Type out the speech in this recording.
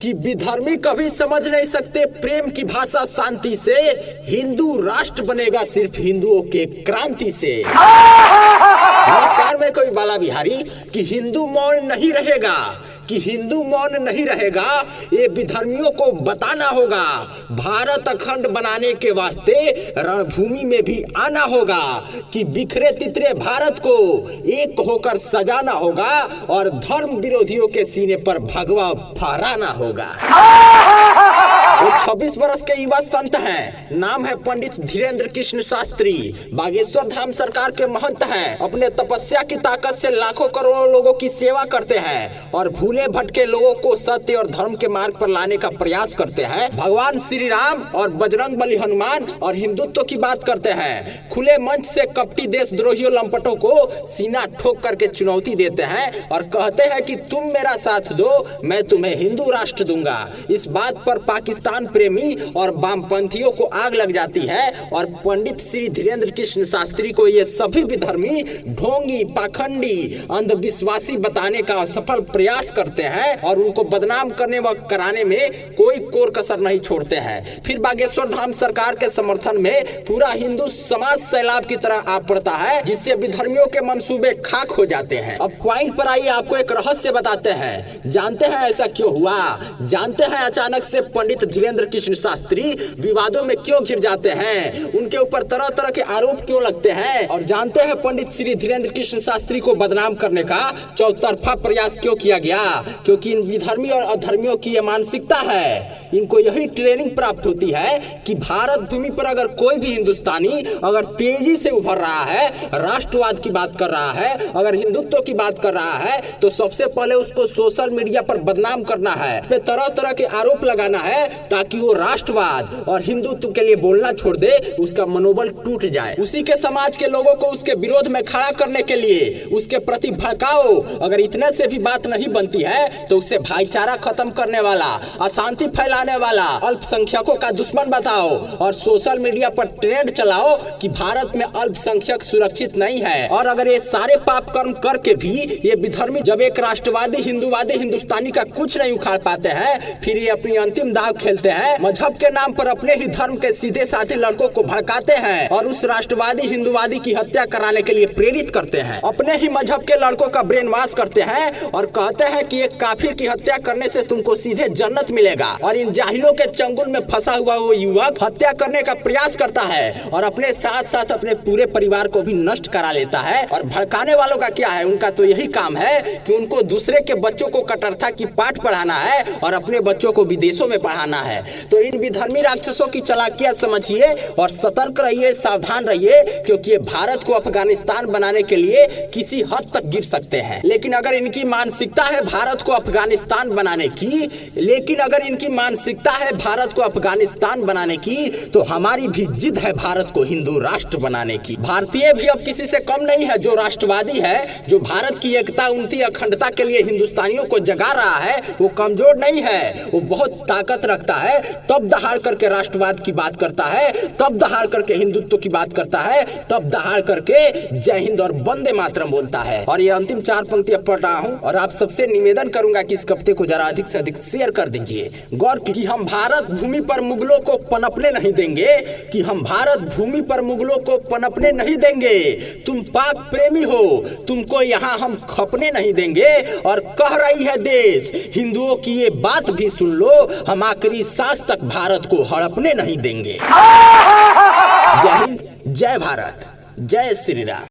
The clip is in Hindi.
कि विधर्मी कभी समझ नहीं सकते प्रेम की भाषा शांति से। हिंदू राष्ट्र बनेगा सिर्फ हिंदुओं के क्रांति से। नमस्कार, मैं कोई बाला बिहारी। कि हिंदू मौन नहीं रहेगा, कि हिंदू मौन नहीं रहेगा, ये विधर्मियों को बताना होगा। भारत अखंड बनाने के वास्ते रणभूमि में भी आना होगा। कि बिखरे तितरे भारत को एक होकर सजाना होगा और धर्म विरोधियों के सीने पर भगवा फहराना होगा। वो 26 वर्ष के युवा संत हैं। नाम है पंडित धीरेन्द्र कृष्ण शास्त्री। बागेश्वर धाम सरकार के महंत हैं। अपने तपस्या की ताकत से लाखों करोड़ों लोगों की सेवा करते हैं और भूले भटके लोगों को सत्य और धर्म के मार्ग पर लाने का प्रयास करते हैं। भगवान श्री राम और बजरंग बली हनुमान और हिंदुत्व की बात करते हैं। खुले मंच से कपटी देशद्रोहियों लंपटों को सीना ठोक करके चुनौती देते हैं और कहते हैं कि तुम मेरा साथ दो, मैं तुम्हें हिंदू राष्ट्र दूंगा। इस बात पर पाकिस्तान प्रेमी और वामपंथियों को आग लग जाती है और पंडित श्री धीरेन्द्र कृष्ण शास्त्री को ये सभी विधर्मी ढोंगी, पाखंडी, अंधविश्वासी बताने का सफल प्रयास करते हैं और उनको बदनाम करने व कराने में कोई कोर कसर नहीं छोड़ते हैं। फिर बागेश्वर धाम सरकार के समर्थन में पूरा हिंदू समाज सैलाब की तरह आ पड़ता है, जिससे विधर्मियों के मंसूबे खाक हो जाते हैं। अब पॉइंट पर आइए, आपको एक रहस्य बताते हैं। जानते हैं ऐसा क्यों हुआ? जानते हैं अचानक से पंडित धीरेन्द्र कृष्ण शास्त्री विवादों में क्यों घिर जाते हैं? उनके ऊपर तरह तरह के आरोप क्यों लगते हैं? और जानते हैं पंडित श्री धीरेन्द्र कृष्ण शास्त्री को बदनाम करने का चौतरफा प्रयास क्यों किया गया? क्योंकि इन विधर्मी और अधर्मियों की यह मानसिकता है। इनको यही ट्रेनिंग प्राप्त होती है कि भारत भूमि पर अगर कोई भी हिंदुस्तानी अगर तेजी से उभर रहा है, राष्ट्रवाद की बात कर रहा है, अगर हिंदुत्व की बात कर रहा है, तो सबसे पहले उसको सोशल मीडिया पर बदनाम करना है, उस पे तरह तरह के आरोप लगाना है ताकि वो राष्ट्रवाद और हिंदुत्व के लिए बोलना छोड़ दे, उसका मनोबल टूट जाए। उसी के समाज के लोगों को उसके विरोध में खड़ा करने के लिए उसके प्रति भड़काओ। अगर इतने से भी बात नहीं बनती है तो उसे भाईचारा खत्म करने वाला, अशांति फैलाने वाला, अल्पसंख्यकों का दुश्मन बताओ और सोशल मीडिया पर ट्रेंड चलाओ कि भारत में अल्पसंख्यक सुरक्षित नहीं है। और अगर ये सारे पाप कर्म करके भी ये विधर्मी जब एक राष्ट्रवादी हिंदूवादी हिंदुस्तानी का कुछ नहीं उखाड़ पाते हैं, फिर ये अपनी अंतिम दाव खेलते हैं। मजहब के नाम पर अपने ही धर्म के सीधे साथी लड़कों को भड़काते हैं और उस राष्ट्रवादी हिंदूवादी की हत्या कराने के लिए प्रेरित करते हैं। अपने ही मजहब के लड़कों का ब्रेन वॉश करते हैं और कहते हैं कि एक काफिर की हत्या करने से तुमको सीधे जन्नत मिलेगा। और इन जाहिलों के चंगुल में फंसा हुआ वो युवक हत्या करने का प्रयास करता है और अपने साथ साथ अपने पूरे परिवार को भी नष्ट करा लेता है। और भड़काने वालों का क्या है? उनका तो यही काम है कि उनको दूसरे के बच्चों को कट्टरता की पाठ पढ़ाना है और अपने बच्चों को विदेशों में पढ़ाना है। तो इन विधर्मी राक्षसों की चालाकियां समझिए और सतर्क रहिए, सावधान रहिए, क्योंकि ये भारत को अफगानिस्तान बनाने के लिए किसी हद तक गिर सकते हैं। लेकिन अगर इनकी मानसिकता है भारत को अफगानिस्तान बनाने की, तो हमारी भी जिद है भारत को हिंदू राष्ट्र बनाने की। भारतीय भी अब किसी से कम नहीं है। जो राष्ट्रवादी है, जो भारत की एकता, उनकी अखंडता के लिए हिंदुस्तानियों को जगा रहा है, वो कमजोर नहीं है, वो बहुत ताकत रखता है। तब दहाड़ करके राष्ट्रवाद की बात करता है, तब दहाड़ करके हिंदुत्व की बात करता है, तब दहाड़ करके जय हिंद और वंदे मातरम बोलता है। और ये अंतिम 4 पंक्तियां पढ़ रहा हूँ और आप सबसे निवेदन करूंगा कि इस कविता को जरा अधिक से अधिक शेयर कर दीजिए। गौर की हम भारत भूमि पर मुगलों को पनपने नहीं देंगे, कि हम भारत भूमि पर मुगलों को पनपने नहीं देंगे। तुम पाक प्रेमी हो, तुमको यहाँ हम खपने नहीं देंगे। और कह रही है देश, हिंदुओं की ये बात भी सुन लो, हम आखिरी सांस तक भारत को हड़पने नहीं देंगे। जय हिंद, जय भारत, जय श्री राम।